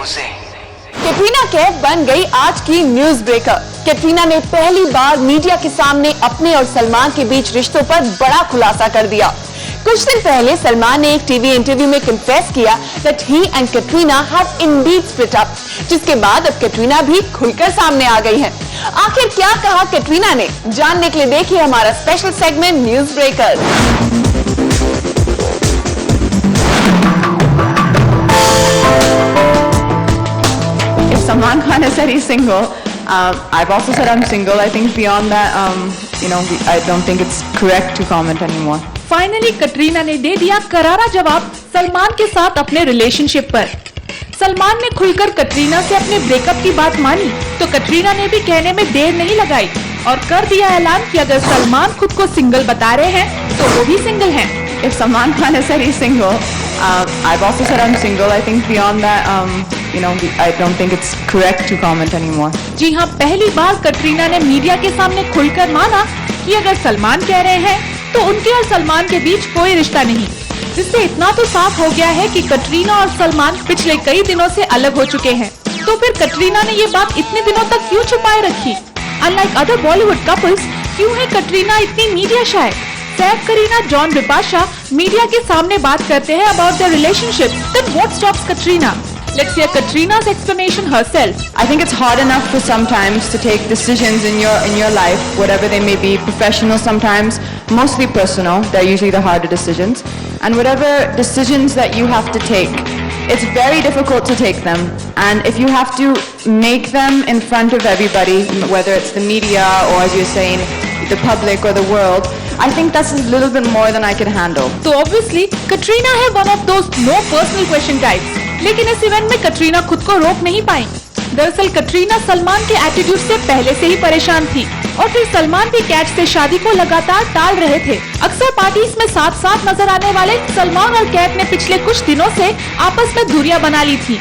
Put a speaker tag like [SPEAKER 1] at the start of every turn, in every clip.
[SPEAKER 1] कैटरीना कैफ बन गई आज की न्यूज ब्रेकर। कैटरीना ने पहली बार मीडिया के सामने अपने और सलमान के बीच रिश्तों पर बड़ा खुलासा कर दिया। कुछ दिन पहले सलमान ने एक टीवी इंटरव्यू में कन्फेस किया that he and Katrina have indeed split up, जिसके बाद अब कैटरीना भी खुलकर सामने आ गई है। आखिर क्या कहा कैटरीना ने, जानने के लिए देखिए हमारा special segment news breaker.
[SPEAKER 2] Salman Khan has said he's single. I've also said I'm single. I think beyond that, I don't think it's correct to comment anymore.
[SPEAKER 3] Finally Katrina ने दे दिया करारा जवाब सलमान के साथ अपने रिलेशनशिप पर। सलमान ने खुलकर कटरीना से अपने ब्रेकअप की बात मानी तो कटरीना ने भी कहने में देर नहीं लगाई और कर दिया ऐलान कि अगर सलमान खुद को सिंगल बता रहे हैं तो वो भी सिंगल हैं।
[SPEAKER 2] If Salman Khan has said he's single, I've also said I'm single. I think beyond that, I don't think it's correct to comment anymore.
[SPEAKER 3] जी हाँ, पहली बार कटरीना ने मीडिया के सामने खुलकर माना कि अगर सलमान कह रहे हैं तो उनके और सलमान के बीच कोई रिश्ता नहीं, जिससे इतना तो साफ हो गया है कि कटरीना और सलमान पिछले कई दिनों से अलग हो चुके हैं। तो फिर कटरीना ने ये बात इतने दिनों तक क्यों छुपाए रखी? अनलाइक अदर बॉलीवुड कपल्स, क्यों है कटरीना इतनी मीडिया शाय? सैफ, करीना, जॉन, बिपाशा मीडिया के सामने बात करते हैं about their relationship. Then what stops Katrina? Let's hear Katrina's explanation herself.
[SPEAKER 2] I think it's hard enough for sometimes to take decisions in your life, whatever they may be, professional sometimes, mostly personal. They're usually the harder decisions. And whatever decisions that you have to take, it's very difficult to take them. And if you have to make them in front of everybody, whether it's the media or, as you're saying, the public or the world, I think that's a little bit more than I can handle.
[SPEAKER 3] So obviously, Katrina है one of those no personal question types. लेकिन इस event में कटरीना खुद को रोक नहीं पाई। दरअसल कटरीना सलमान के एटीट्यूड से पहले से ही परेशान थी और फिर सलमान भी कैट से शादी को लगातार टाल रहे थे। अक्सर पार्टीज में साथ साथ नजर आने वाले सलमान और कैट ने पिछले कुछ दिनों से आपस में दूरियां बना ली थी।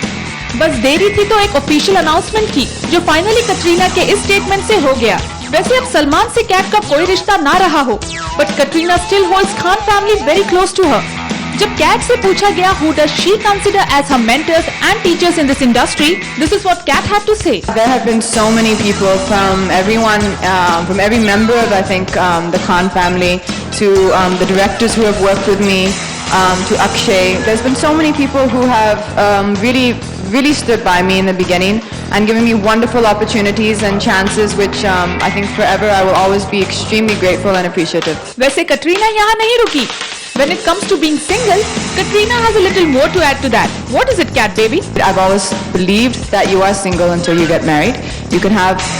[SPEAKER 3] बस देरी थी तो एक ऑफिशियल अनाउंसमेंट की, जो फाइनली कटरीना के इस स्टेटमेंट से हो गया। वैसे अब सलमान से कैट का कोई रिश्ता ना रहा हो, but Katrina still holds Khan family very close to her. जब कैट से पूछा गया who does she consider as her mentors and teachers in this industry, this is what Kat had to say.
[SPEAKER 2] There have been so many people from everyone, from every member of I think the Khan family to the directors who have worked with me, to Akshay. There's been so many people who have really stood by me in the beginning and given me wonderful opportunities and chances, which I think forever I will always be extremely grateful and appreciative.
[SPEAKER 3] वैसे कटरीना यहाँ नहीं रुकी. When it comes to being single, Katrina has a little more to add to that. What is it, Cat baby?
[SPEAKER 2] I've always believed that you are single until you get married. You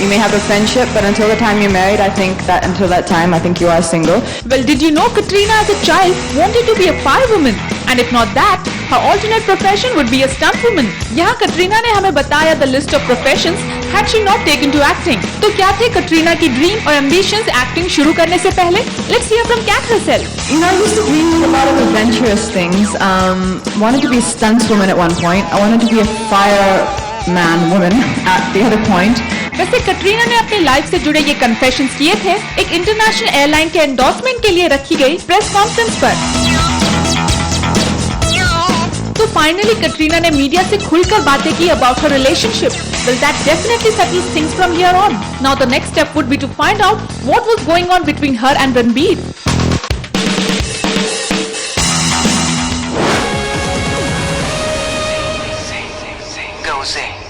[SPEAKER 2] may have a friendship, but until the time you're married, I think that until that time, I think you are single.
[SPEAKER 3] Well, did you know Katrina as a child wanted to be a firewoman? And if not that, her alternate profession would be a stuntwoman. यहाँ कटरीना ने हमें बताया the list of professions had she not taken to acting. तो क्या थे कटरीना की dream और ambitions acting शुरू करने से पहले? Let's hear from Kat herself.
[SPEAKER 2] I used to dream a lot of adventurous things. Wanted to be a stuntswoman at one point. I wanted to be a fireman woman at the other point.
[SPEAKER 3] वैसे कटरीना ने अपनी life से जुड़े ये confessions किए थे एक international airline के एंडोर्समेंट के लिए रखी गई प्रेस कॉन्फ्रेंस पर। तो फाइनली कटरीना ने मीडिया से खुलकर बातें की about her relationship. Well, that definitely settles things from here on. Now the next step would be to find out what was going on between her and Ranbir.
[SPEAKER 4] Go Zing.